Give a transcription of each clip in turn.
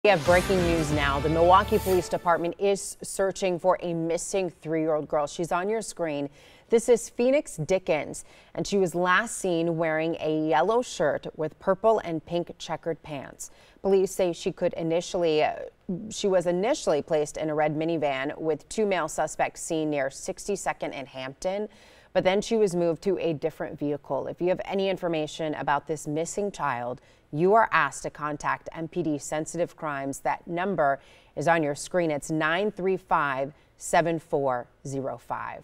We have breaking news now. The Milwaukee Police Department is searching for a missing 3-year-old girl. She's on your screen. This is Phoenix Dickens, and she was last seen wearing a yellow shirt with purple and pink checkered pants. Police say she was initially placed in a red minivan with 2 male suspects seen near 62nd and Hampton, but then she was moved to a different vehicle. If you have any information about this missing child, you are asked to contact MPD Sensitive Crimes. That number is on your screen. It's 935-7405.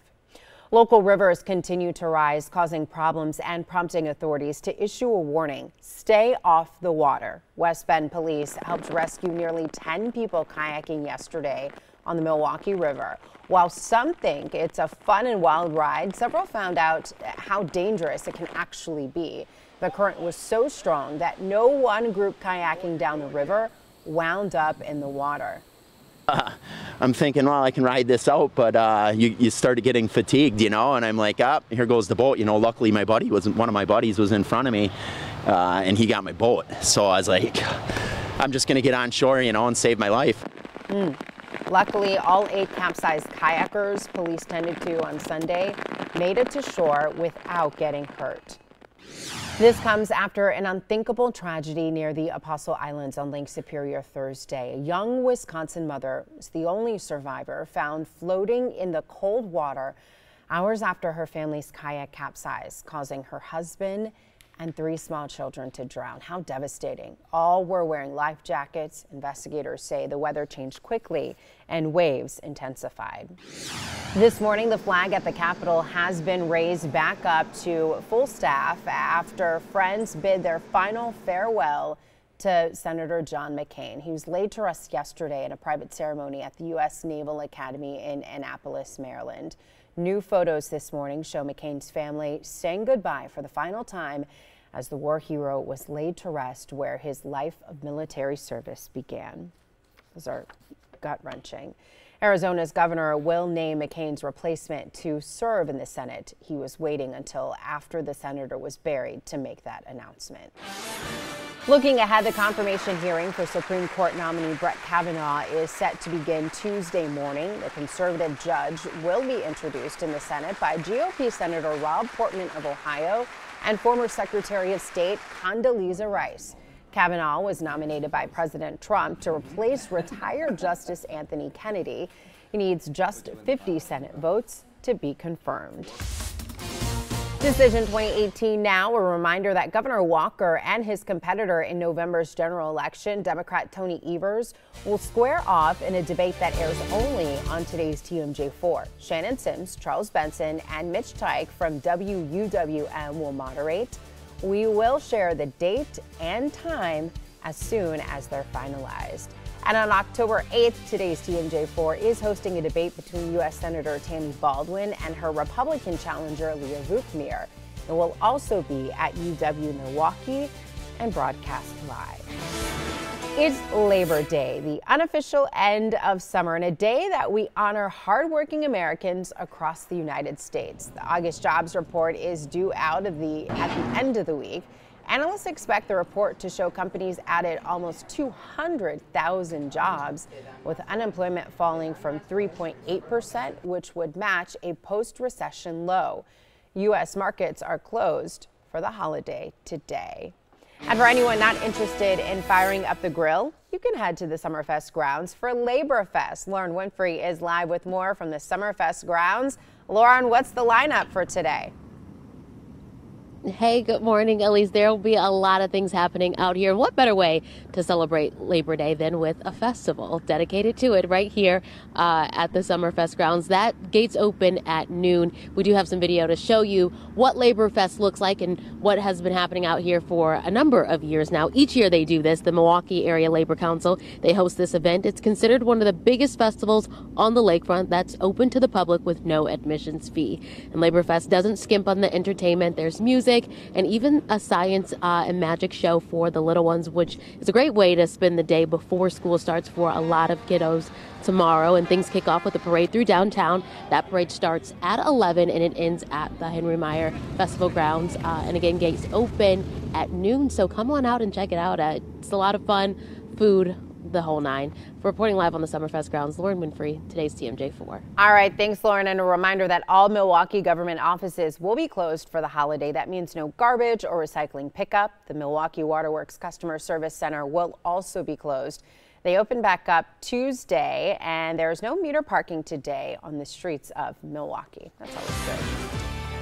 Local rivers continue to rise, causing problems and prompting authorities to issue a warning. Stay off the water. West Bend police helped rescue nearly 10 people kayaking yesterday on the Milwaukee River. While some think it's a fun and wild ride, several found out how dangerous it can actually be. The current was so strong that no one group kayaking down the river wound up in the water. I'm thinking, well, I can ride this out, but you started getting fatigued, and I'm like, here goes the boat. Luckily one of my buddies was in front of me, and he got my boat. So I was like, I'm just going to get on shore, and save my life. Luckily, all 8 capsized kayakers police tended to on Sunday made it to shore without getting hurt. This comes after an unthinkable tragedy near the Apostle Islands on Lake Superior Thursday. A young Wisconsin mother is the only survivor found floating in the cold water hours after her family's kayak capsized, causing her husband and 3 small children to drown. How devastating. All were wearing life jackets. Investigators say the weather changed quickly and waves intensified. This morning, the flag at the Capitol has been raised back up to full staff after friends bid their final farewell to Senator John McCain. He was laid to rest yesterday in a private ceremony at the U.S. Naval Academy in Annapolis, Maryland. New photos this morning show McCain's family saying goodbye for the final time as the war hero was laid to rest where his life of military service began. Those are gut-wrenching. Arizona's governor will name McCain's replacement to serve in the Senate. He was waiting until after the senator was buried to make that announcement. Looking ahead, the confirmation hearing for Supreme Court nominee Brett Kavanaugh is set to begin Tuesday morning. The conservative judge will be introduced in the Senate by GOP Senator Rob Portman of Ohio and former Secretary of State Condoleezza Rice. Kavanaugh was nominated by President Trump to replace retired Justice Anthony Kennedy. He needs just 50 Senate votes to be confirmed. Decision 2018 now, a reminder that Governor Walker and his competitor in November's general election, Democrat Tony Evers, will square off in a debate that airs only on today's TMJ4. Shannon Sims, Charles Benson, and Mitch Teich from WUWM will moderate. We will share the date and time as soon as they're finalized. And on October 8th, today's TMJ4 is hosting a debate between U.S. Senator Tammy Baldwin and her Republican challenger Leah Vukmir. It will also be at UW Milwaukee and broadcast live. It's Labor Day, the unofficial end of summer, and a day that we honor hardworking Americans across the United States. The August jobs report is due out at the end of the week. Analysts expect the report to show companies added almost 200,000 jobs, with unemployment falling from 3.8%, which would match a post-recession low. U.S. markets are closed for the holiday today. And for anyone not interested in firing up the grill, you can head to the Summerfest grounds for Labor Fest. Lauren Winfrey is live with more from the Summerfest grounds. Lauren, what's the lineup for today? Hey, good morning, Elise. There will be a lot of things happening out here. What better way to celebrate Labor Day than with a festival dedicated to it right here at the Summerfest grounds. That gates open at noon. We do have some video to show you what Labor Fest looks like and what has been happening out here for a number of years now. Each year they do this. The Milwaukee Area Labor Council, they host this event. It's considered one of the biggest festivals on the lakefront that's open to the public with no admissions fee. And Labor Fest doesn't skimp on the entertainment. There's music and even a science and magic show for the little ones, which is a great way to spend the day before school starts for a lot of kiddos tomorrow. And things kick off with a parade through downtown. That parade starts at 11 and it ends at the Henry Meyer Festival grounds. And again, gates open at noon. So come on out and check it out. It's a lot of fun, food, the whole nine. Reporting live on the Summerfest grounds, Lauren Winfrey, today's TMJ4. All right, thanks, Lauren. And a reminder that all Milwaukee government offices will be closed for the holiday. That means no garbage or recycling pickup. The Milwaukee Waterworks Customer Service Center will also be closed. They open back up Tuesday, and there is no meter parking today on the streets of Milwaukee. That's always good.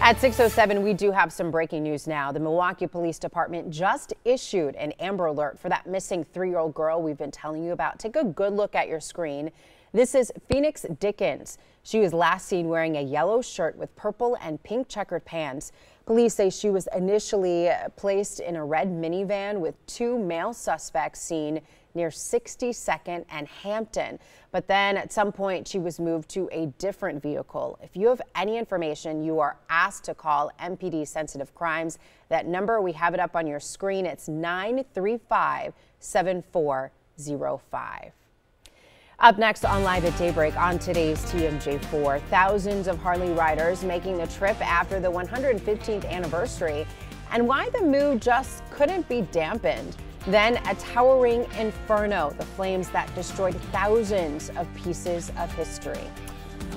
At 6:07, we do have some breaking news now. The Milwaukee Police Department just issued an Amber Alert for that missing 3-year-old girl we've been telling you about. Take a good look at your screen. This is Phoenix Dickens. She was last seen wearing a yellow shirt with purple and pink checkered pants. Police say she was initially placed in a red minivan with 2 male suspects seen near 62nd and Hampton. But then at some point she was moved to a different vehicle. If you have any information, you are asked to call MPD Sensitive Crimes. That number, we have it up on your screen. It's 935-7405. Up next on Live at Daybreak on today's TMJ4, thousands of Harley riders making the trip after the 115th anniversary and why the mood just couldn't be dampened. Then a towering inferno, the flames that destroyed thousands of pieces of history.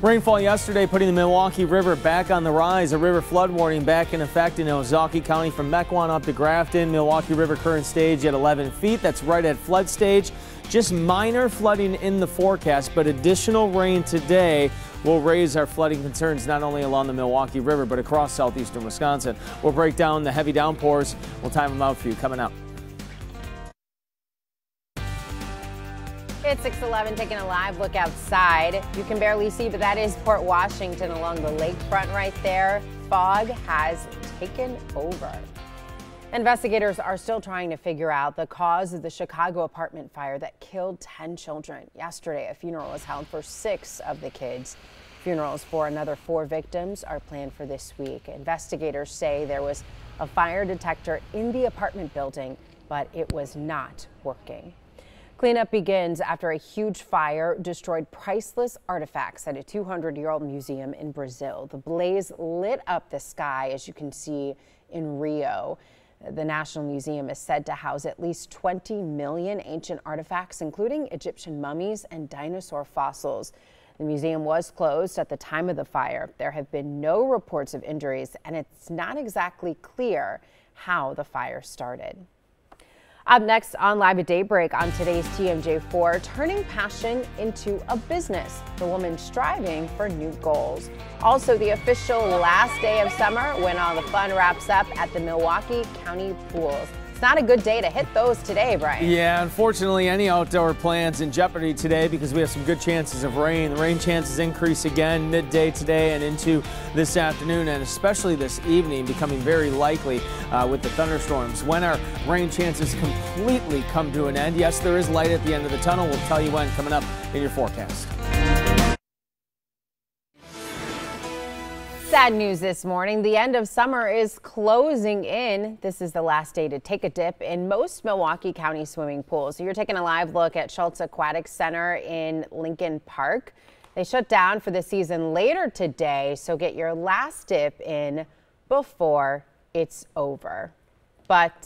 Rainfall yesterday putting the Milwaukee River back on the rise. A river flood warning back in effect in Ozaukee County from Mequon up to Grafton. Milwaukee River current stage at 11 feet. That's right at flood stage. Just minor flooding in the forecast, but additional rain today will raise our flooding concerns not only along the Milwaukee River, but across southeastern Wisconsin. We'll break down the heavy downpours. We'll time them out for you coming up. It's 6:11, taking a live look outside. You can barely see, but that is Port Washington along the lakefront right there. Fog has taken over. Investigators are still trying to figure out the cause of the Chicago apartment fire that killed 10 children. Yesterday, a funeral was held for 6 of the kids. Funerals for another 4 victims are planned for this week. Investigators say there was a fire detector in the apartment building, but it was not working. Cleanup begins after a huge fire destroyed priceless artifacts at a 200-year-old museum in Brazil. The blaze lit up the sky, as you can see in Rio. The National Museum is said to house at least 20 million ancient artifacts, including Egyptian mummies and dinosaur fossils. The museum was closed at the time of the fire. There have been no reports of injuries, and it's not exactly clear how the fire started. Up next on Live at Daybreak on today's TMJ4, turning passion into a business. The woman striving for new goals. Also, the official last day of summer when all the fun wraps up at the Milwaukee County pools. It's not a good day to hit those today, Brian. Yeah, unfortunately, any outdoor plans in jeopardy today because we have some good chances of rain. The rain chances increase again midday today and into this afternoon, and especially this evening, becoming very likely with the thunderstorms. When our rain chances completely come to an end, yes, there is light at the end of the tunnel. We'll tell you when coming up in your forecast. Sad news this morning. The end of summer is closing in. This is the last day to take a dip in most Milwaukee County swimming pools. So you're taking a live look at Schultz Aquatic Center in Lincoln Park. They shut down for the season later today, so get your last dip in before it's over. But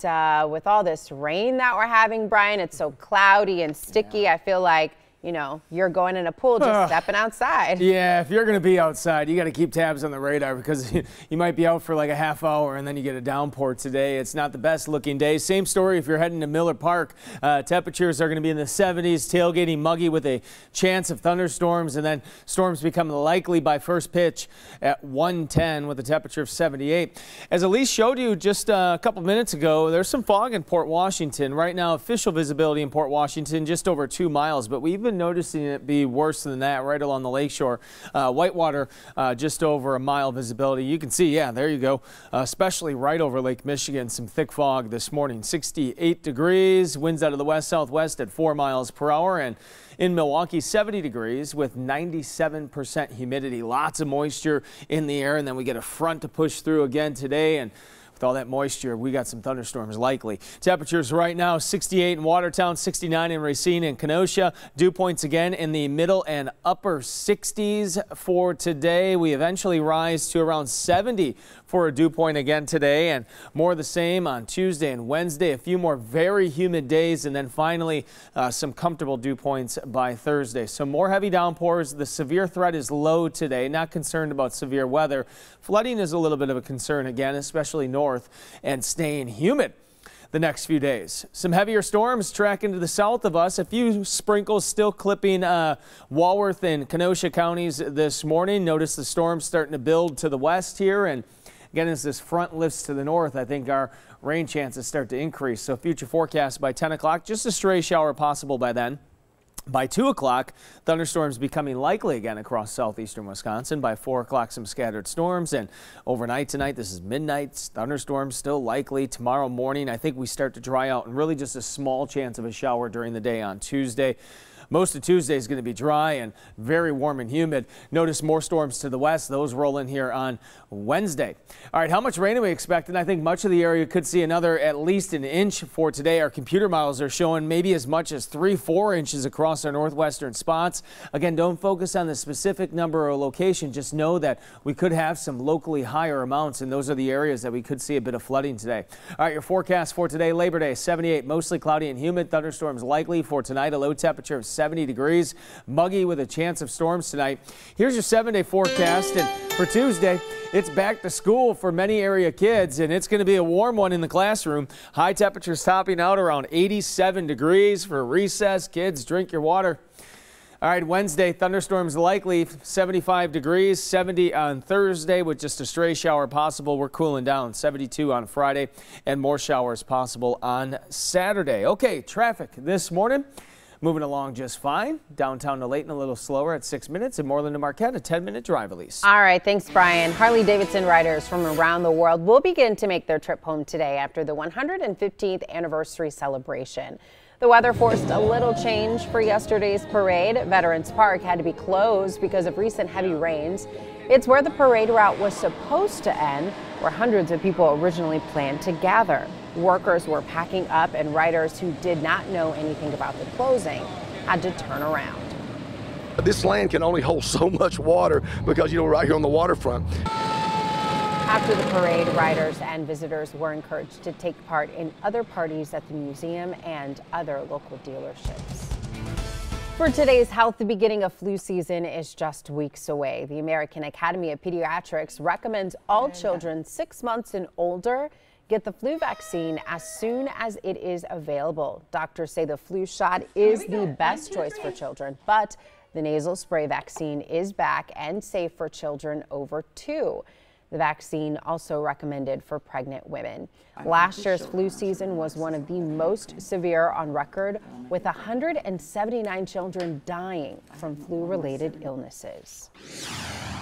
with all this rain that we're having, Brian, it's so cloudy and sticky. I feel like, you know, you're going in a pool just stepping outside. Yeah, if you're going to be outside, you got to keep tabs on the radar because you might be out for like a half hour and then you get a downpour today. It's not the best looking day. Same story if you're heading to Miller Park. Temperatures are going to be in the 70s, tailgating muggy with a chance of thunderstorms, and then storms become likely by first pitch at 1:10 with a temperature of 78. As Elise showed you just a couple minutes ago, there's some fog in Port Washington. Right now, official visibility in Port Washington just over 2 miles, but we've been noticing it be worse than that right along the lakeshore. Whitewater, just over a mile visibility. You can see, yeah, there you go, especially right over Lake Michigan, some thick fog this morning. 68 degrees, winds out of the west-southwest at 4 miles per hour, and in Milwaukee, 70 degrees with 97% humidity. Lots of moisture in the air, and then we get a front to push through again today, and With all that moisture, we got some thunderstorms likely. Temperatures right now 68 in Watertown, 69 in Racine and Kenosha. Dew points again in the middle and upper 60s for today. We eventually rise to around 70 for a dew point again today, and more the same on Tuesday and Wednesday. A few more very humid days, and then finally some comfortable dew points by Thursday. So more heavy downpours. The severe threat is low today. Not concerned about severe weather. Flooding is a little bit of a concern again, especially north, and staying humid the next few days. Some heavier storms tracking to the south of us. A few sprinkles still clipping Walworth and Kenosha counties this morning. Notice the storms starting to build to the west here, and again, as this front lifts to the north, I think our rain chances start to increase. So future forecast by 10 o'clock, just a stray shower possible by then. By 2 o'clock, thunderstorms becoming likely again across southeastern Wisconsin. By 4 o'clock, some scattered storms. And overnight tonight, this is midnight, thunderstorms still likely. Tomorrow morning, I think we start to dry out, and really just a small chance of a shower during the day on Tuesday. Most of Tuesday is going to be dry and very warm and humid. Notice more storms to the west. Those roll in here on Wednesday. All right, how much rain are we expecting? I think much of the area could see another at least an inch for today. Our computer models are showing maybe as much as 3-4 inches across our northwestern spots. Again, don't focus on the specific number or location. Just know that we could have some locally higher amounts, and those are the areas that we could see a bit of flooding today. All right, your forecast for today, Labor Day, 78, mostly cloudy and humid. Thunderstorms likely for tonight, a low temperature of 70 degrees, muggy with a chance of storms tonight. Here's your 7-day forecast, and for Tuesday, it's back to school for many area kids, and it's going to be a warm one in the classroom. High temperatures topping out around 87 degrees for recess. Kids, drink your water. All right, Wednesday, thunderstorms likely, 75 degrees, 70 on Thursday with just a stray shower possible. We're cooling down, 72 on Friday, and more showers possible on Saturday. Okay, traffic this morning. Moving along just fine. Downtown to Layton a little slower at 6 minutes, and Moreland to Marquette a 10-minute drive, Elise. All right, thanks, Brian. Harley-Davidson riders from around the world will begin to make their trip home today after the 115th anniversary celebration. The weather forced a little change for yesterday's parade. Veterans Park had to be closed because of recent heavy rains. It's where the parade route was supposed to end, where hundreds of people originally planned to gather. Workers were packing up, and riders who did not know anything about the closing had to turn around. This land can only hold so much water because, right here on the waterfront. After the parade, riders and visitors were encouraged to take part in other parties at the museum and other local dealerships. For today's health, the beginning of flu season is just weeks away. The American Academy of Pediatrics recommends all children 6 months and older get the flu vaccine as soon as it is available. Doctors say the flu shot is the best choice for children, but the nasal spray vaccine is back and safe for children over 2. The vaccine also recommended for pregnant women. Last year's flu season was one of the most severe on record, with 179 children dying from flu-related illnesses.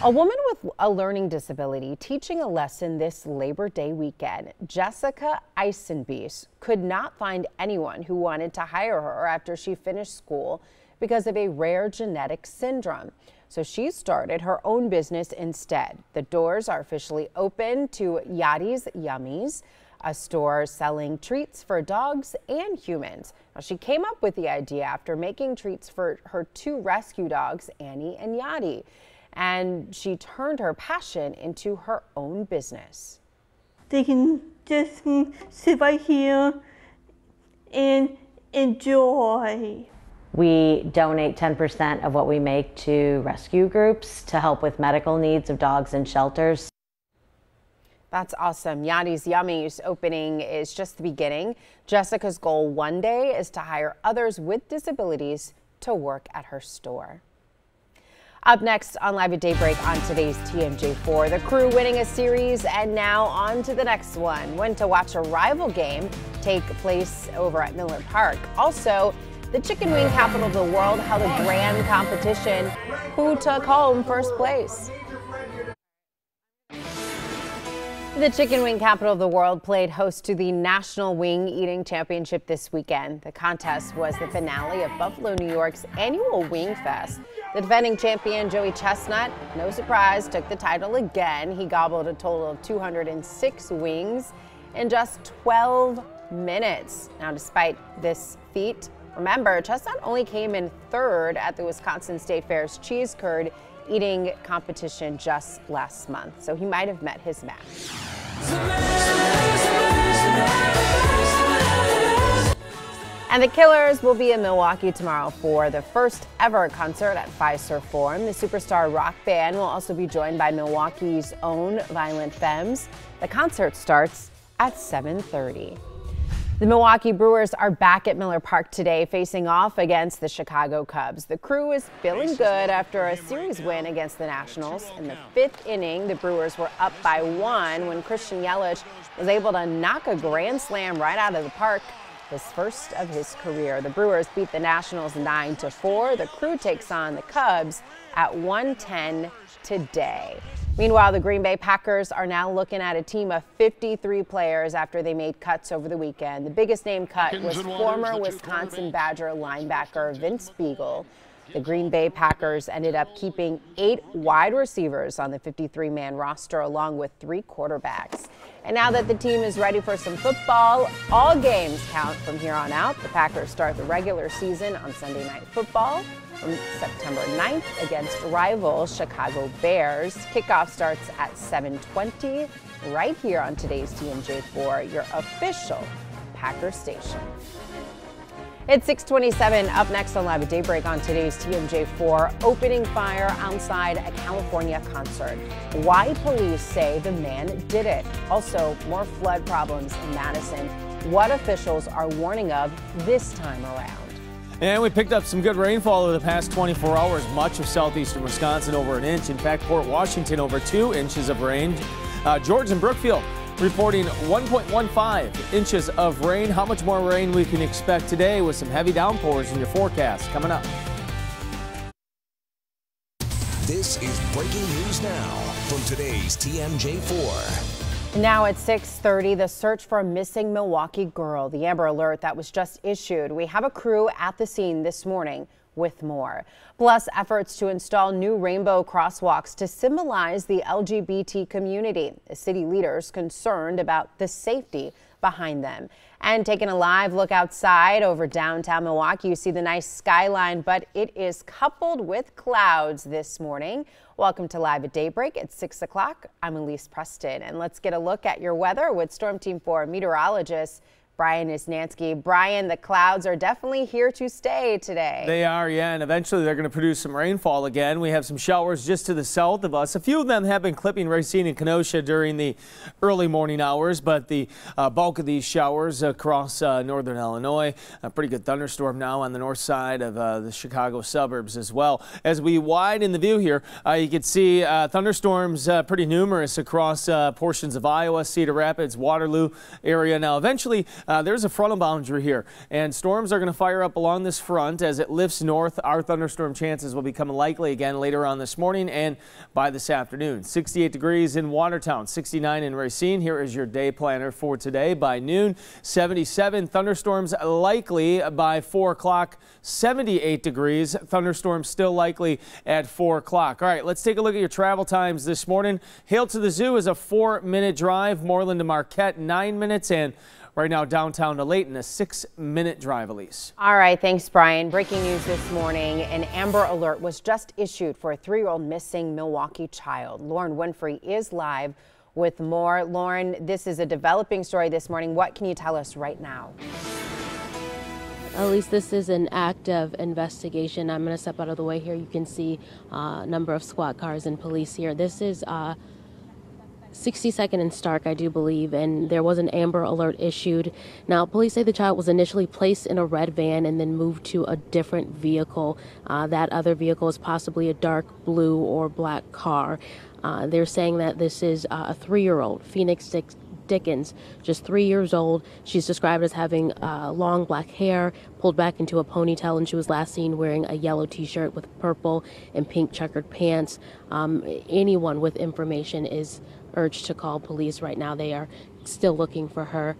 A woman with a learning disability teaching a lesson this Labor Day weekend, Jessica Eisenbees, could not find anyone who wanted to hire her after she finished school because of a rare genetic syndrome. So she started her own business instead. The doors are officially open to Yadi's Yummies, a store selling treats for dogs and humans. Now, she came up with the idea after making treats for her 2 rescue dogs, Annie and Yadi, and she turned her passion into her own business. They can just sit right here and enjoy. We donate 10% of what we make to rescue groups to help with medical needs of dogs in shelters. That's awesome. Yadi's Yummies opening is just the beginning. Jessica's goal one day is to hire others with disabilities to work at her store. Up next on Live at Daybreak on today's TMJ4, the Crew winning a series, and now on to the next one. When to watch a rival game take place over at Miller Park. Also, the chicken wing capital of the world held a grand competition. Who took home first place? The chicken wing capital of the world played host to the National Wing Eating Championship this weekend. The contest was the finale of Buffalo, New York's annual Wing Fest. The defending champion Joey Chestnut, no surprise, took the title again. He gobbled a total of 206 wings in just 12 minutes. Now, despite this feat, remember, Chestnut only came in third at the Wisconsin State Fair's cheese curd eating competition just last month, so he might have met his match. And the Killers will be in Milwaukee tomorrow for the first ever concert at Fiserv Forum. The superstar rock band will also be joined by Milwaukee's own Violent Femmes. The concert starts at 7:30. The Milwaukee Brewers are back at Miller Park today, facing off against the Chicago Cubs. The crew is feeling good after a series win against the Nationals. In the 5th inning, the Brewers were up by 1 when Christian Yelich was able to knock a grand slam right out of the park, his first of his career. The Brewers beat the Nationals 9-4. The crew takes on the Cubs at 1:10 today. Meanwhile, the Green Bay Packers are now looking at a team of 53 players after they made cuts over the weekend. The biggest name cut was former Wisconsin Badger linebacker Vince Beagle. The Green Bay Packers ended up keeping 8 wide receivers on the 53-man roster along with 3 quarterbacks. And now that the team is ready for some football, all games count from here on out. The Packers start the regular season on Sunday Night Football from September 9th against rival Chicago Bears. Kickoff starts at 7:20 right here on today's TMJ4, your official Packer station. It's 6:27. Up next on Live at Daybreak on today's TMJ4, opening fire outside a California concert. Why police say the man did it. Also, more flood problems in Madison. What officials are warning of this time around. And we picked up some good rainfall over the past 24 hours. Much of southeastern Wisconsin over an inch. In fact, Port Washington over 2 inches of rain. George and Brookfield reporting 1.15 inches of rain. How much more rain we can expect today with some heavy downpours in your forecast coming up. This is breaking news now from today's TMJ4. Now at 6:30, the search for a missing Milwaukee girl. The Amber Alert that was just issued. We have a crew at the scene this morning with more. Plus, efforts to install new rainbow crosswalks to symbolize the LGBT community. The city leaders concerned about the safety behind them. And taking a live look outside over downtown Milwaukee, you see the nice skyline, but it is coupled with clouds this morning. Welcome to Live at Daybreak at 6 o'clock. I'm Elise Preston, and let's get a look at your weather with Storm Team 4 meteorologist Brian Isnansky. Brian, the clouds are definitely here to stay today. They are, yeah, and eventually they're going to produce some rainfall again. We have some showers just to the south of us. A few of them have been clipping Racine and Kenosha during the early morning hours, but the bulk of these showers across northern Illinois. A pretty good thunderstorm now on the north side of the Chicago suburbs as well. As we widen the view here, you can see thunderstorms pretty numerous across portions of Iowa, Cedar Rapids, Waterloo area. Now, eventually, there's a frontal boundary here, and storms are going to fire up along this front as it lifts north. Our thunderstorm chances will become likely again later on this morning and by this afternoon. 68 degrees in Watertown, 69 in Racine. Here is your day planner for today. By noon, 77. Thunderstorms likely by 4 o'clock. 78 degrees. Thunderstorms still likely at 4 o'clock. All right, let's take a look at your travel times this morning. Hale to the Zoo is a 4-minute drive. Moreland to Marquette, 9 minutes. And right now, downtown to Layton, a 6-minute drive, Elise. All right, thanks, Brian. Breaking news this morning, an Amber Alert was just issued for a 3-year-old missing Milwaukee child. Lauren Winfrey is live with more. Lauren, this is a developing story this morning. What can you tell us right now? At least this is an active investigation. I'm going to step out of the way here. You can see a number of squad cars and police here. This is 62nd and Stark, I do believe, and there was an Amber Alert issued. Now, police say the child was initially placed in a red van and then moved to a different vehicle. That other vehicle is possibly a dark blue or black car. They're saying that this is a 3-year-old, Phoenix Dickens, just 3 years old. She's described as having long black hair pulled back into a ponytail, and she was last seen wearing a yellow t-shirt with purple and pink checkered pants. Anyone with information is urged to call police right now. They are still looking for her.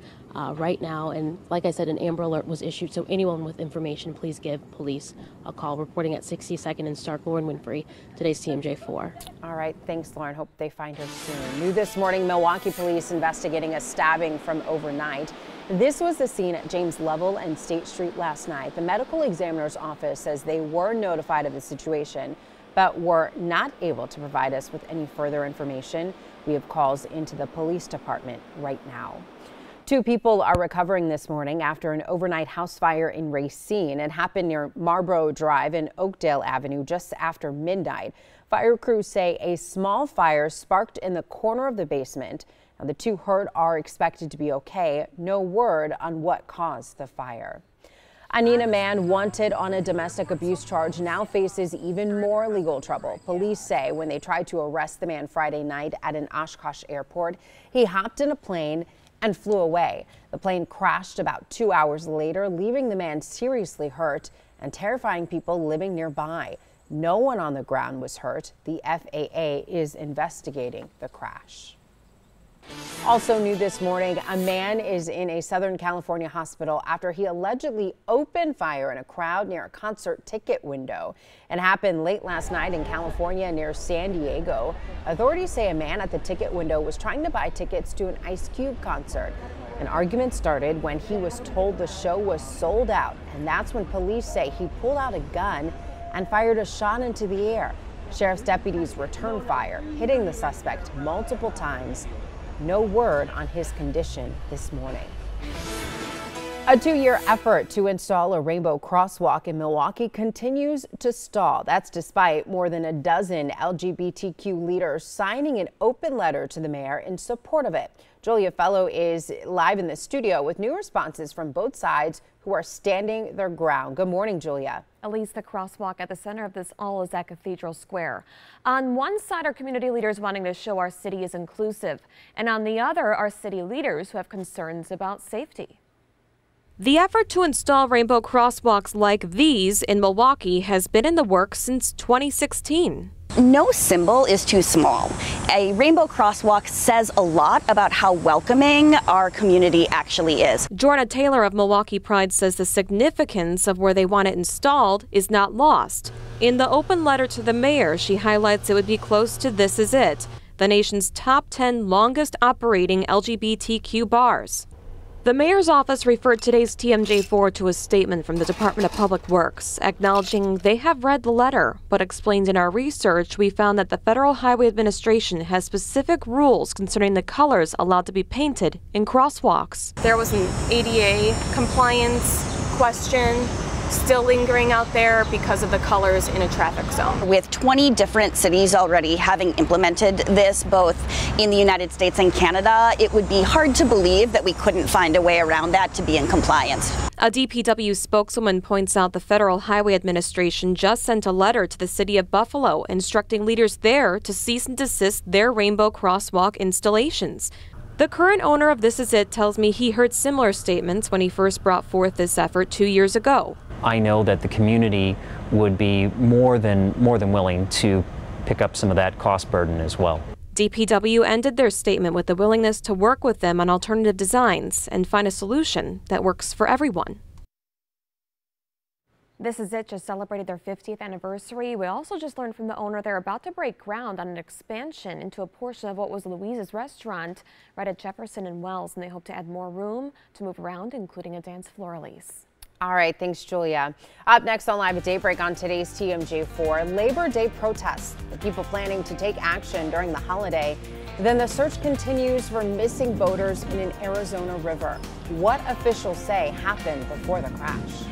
right now. And like I said, an Amber Alert was issued, so anyone with information, please give police a call. Reporting at 62nd and Stark, Lauren Winfrey, today's TMJ4. All right, thanks, Lauren. Hope they find her soon. New this morning, Milwaukee police investigating a stabbing from overnight. This was the scene at James Lovell and State Street last night. The medical examiner's office says they were notified of the situation, but were not able to provide us with any further information. We have calls into the police department right now. 2 people are recovering this morning after an overnight house fire in Racine. It happened near Marlboro Drive and Oakdale Avenue just after midnight. Fire crews say a small fire sparked in the corner of the basement. Now, the 2 hurt are expected to be okay. No word on what caused the fire. A Neenah man wanted on a domestic abuse charge now faces even more legal trouble. Police say when they tried to arrest the man Friday night at an Oshkosh airport, he hopped in a plane and flew away. The plane crashed about 2 hours later, leaving the man seriously hurt and terrifying people living nearby. No one on the ground was hurt. The FAA is investigating the crash. Also new this morning, a man is in a Southern California hospital after he allegedly opened fire in a crowd near a concert ticket window. It happened late last night in California near San Diego. Authorities say a man at the ticket window was trying to buy tickets to an Ice Cube concert. An argument started when he was told the show was sold out, and that's when police say he pulled out a gun and fired a shot into the air. Sheriff's deputies returned fire, hitting the suspect multiple times. No word on his condition this morning. A 2-year effort to install a rainbow crosswalk in Milwaukee continues to stall. That's despite more than a dozen LGBTQ leaders signing an open letter to the mayor in support of it. Julia Fellow is live in the studio with new responses from both sides who are standing their ground. Good morning, Julia. Elise, the crosswalk at the center of this all is at Cathedral Square. On one side are community leaders wanting to show our city is inclusive, and on the other are city leaders who have concerns about safety. The effort to install rainbow crosswalks like these in Milwaukee has been in the works since 2016. No symbol is too small. A rainbow crosswalk says a lot about how welcoming our community actually is. Jorna Taylor of Milwaukee Pride says the significance of where they want it installed is not lost. In the open letter to the mayor, she highlights it would be close to This Is It, the nation's top 10 longest operating LGBTQ bars. The mayor's office referred today's TMJ4 to a statement from the Department of Public Works, acknowledging they have read the letter, but explained in our research we found that the Federal Highway Administration has specific rules concerning the colors allowed to be painted in crosswalks. There was an ADA compliance question still lingering out there because of the colors in a traffic zone. With 20 different cities already having implemented this, both in the United States and Canada, it would be hard to believe that we couldn't find a way around that to be in compliance. A DPW spokeswoman points out the Federal Highway Administration just sent a letter to the city of Buffalo instructing leaders there to cease and desist their rainbow crosswalk installations. The current owner of This Is It tells me he heard similar statements when he first brought forth this effort 2 years ago. I know that the community would be more than willing to pick up some of that cost burden as well. DPW ended their statement with the willingness to work with them on alternative designs and find a solution that works for everyone. This Is It just celebrated their 50th anniversary. We also just learned from the owner they're about to break ground on an expansion into a portion of what was Louise's restaurant right at Jefferson and Wells, and they hope to add more room to move around, including a dance floor. Elise. All right, thanks, Julia. Up next on Live at Daybreak on today's TMJ4, Labor Day protests. The people planning to take action during the holiday. Then the search continues for missing boaters in an Arizona river. What officials say happened before the crash.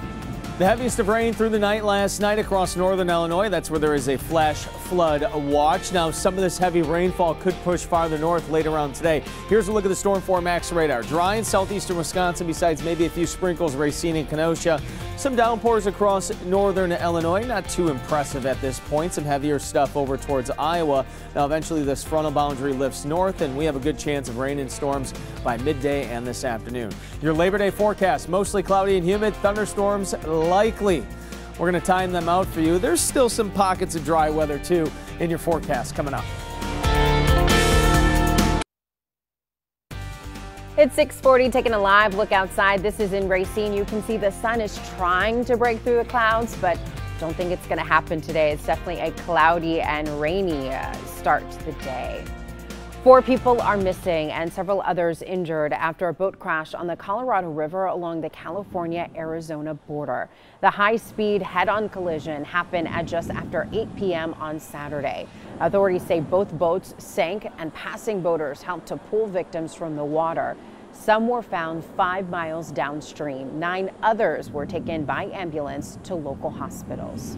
The heaviest of rain through the night last night across northern Illinois. That's where there is a flash flood watch. Now, some of this heavy rainfall could push farther north later on today. Here's a look at the Storm 4 Max radar. Dry in southeastern Wisconsin, besides maybe a few sprinkles, Racine and Kenosha. Some downpours across northern Illinois. Not too impressive at this point. Some heavier stuff over towards Iowa. Now, eventually this frontal boundary lifts north, and we have a good chance of rain and storms by midday and this afternoon. Your Labor Day forecast, mostly cloudy and humid. Thunderstorms likely. We're going to time them out for you. There's still some pockets of dry weather, too, in your forecast coming up. It's 6:40, taking a live look outside. This is in Racine. You can see the sun is trying to break through the clouds, but don't think it's going to happen today. It's definitely a cloudy and rainy start to the day. 4 people are missing and several others injured after a boat crash on the Colorado River along the California-Arizona border. The high-speed head-on collision happened at just after 8 p.m. on Saturday. Authorities say both boats sank and passing boaters helped to pull victims from the water. Some were found 5 miles downstream. 9 others were taken by ambulance to local hospitals.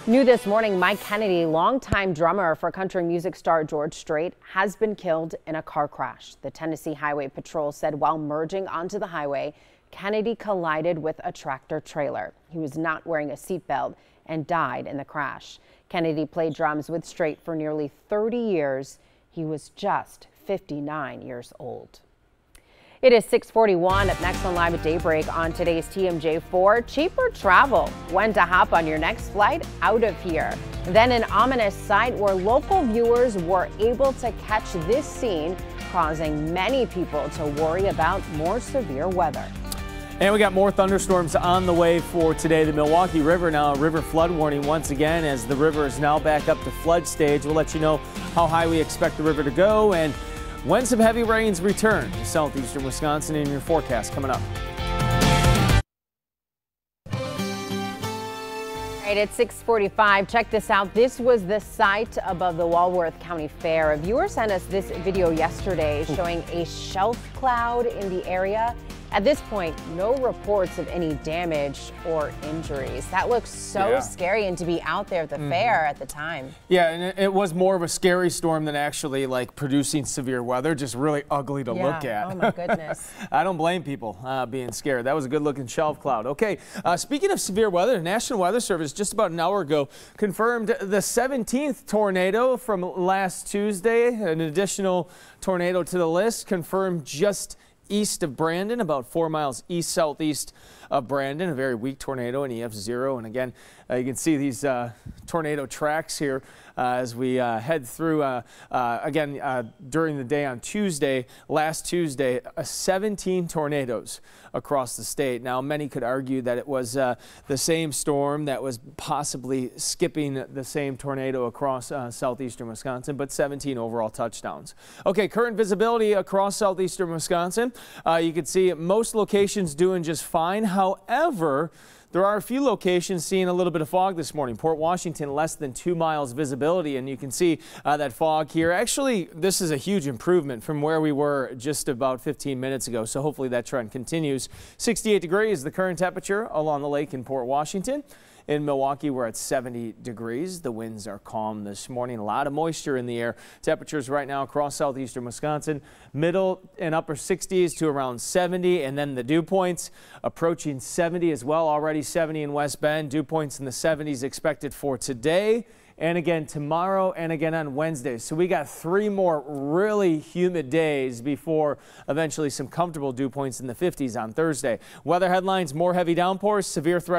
New this morning, Mike Kennedy, longtime drummer for country music star George Strait, has been killed in a car crash. The Tennessee Highway Patrol said while merging onto the highway, Kennedy collided with a tractor trailer. He was not wearing a seatbelt and died in the crash. Kennedy played drums with Strait for nearly 30 years. He was just 59 years old. It is 6:41. Up next on Live at Daybreak on today's TMJ4, cheaper travel. When to hop on your next flight out of here. Then an ominous sight where local viewers were able to catch this scene, causing many people to worry about more severe weather. And we got more thunderstorms on the way for today. The Milwaukee River now a river flood warning once again as the river is now back up to flood stage. We'll let you know how high we expect the river to go and when some heavy rains return to southeastern Wisconsin in your forecast coming up. All right, it's 6:45. Check this out. This was the site above the Walworth County Fair. A viewer sent us this video yesterday showing a shelf cloud in the area. At this point, no reports of any damage or injuries. That looks so scary, and to be out there at the fair at the time. Yeah, and it was more of a scary storm than actually like producing severe weather, just really ugly to look at. Oh my goodness. I don't blame people being scared. That was a good looking shelf cloud. Okay, speaking of severe weather, the National Weather Service just about an hour ago confirmed the 17th tornado from last Tuesday. An additional tornado to the list confirmed just east of Brandon, about 4 miles east-southeast of Brandon. A very weak tornado in EF0. And again, you can see these tornado tracks here as we head through again during the day on Tuesday, last Tuesday, 17 tornadoes across the state. Now, many could argue that it was the same storm that was possibly skipping the same tornado across southeastern Wisconsin, but 17 overall touchdowns. Okay, current visibility across southeastern Wisconsin. You can see most locations doing just fine. However, there are a few locations seeing a little bit of fog this morning. Port Washington, less than 2 miles visibility, and you can see that fog here. Actually, this is a huge improvement from where we were just about 15 minutes ago, so hopefully that trend continues. 68 degrees, the current temperature along the lake in Port Washington. In Milwaukee, we're at 70 degrees. The winds are calm this morning. A lot of moisture in the air. Temperatures right now across southeastern Wisconsin, middle and upper 60s to around 70. And then the dew points approaching 70 as well. Already 70 in West Bend. Dew points in the 70s expected for today and again tomorrow and again on Wednesday. So we got 3 more really humid days before eventually some comfortable dew points in the 50s on Thursday. Weather headlines, more heavy downpours, severe threat.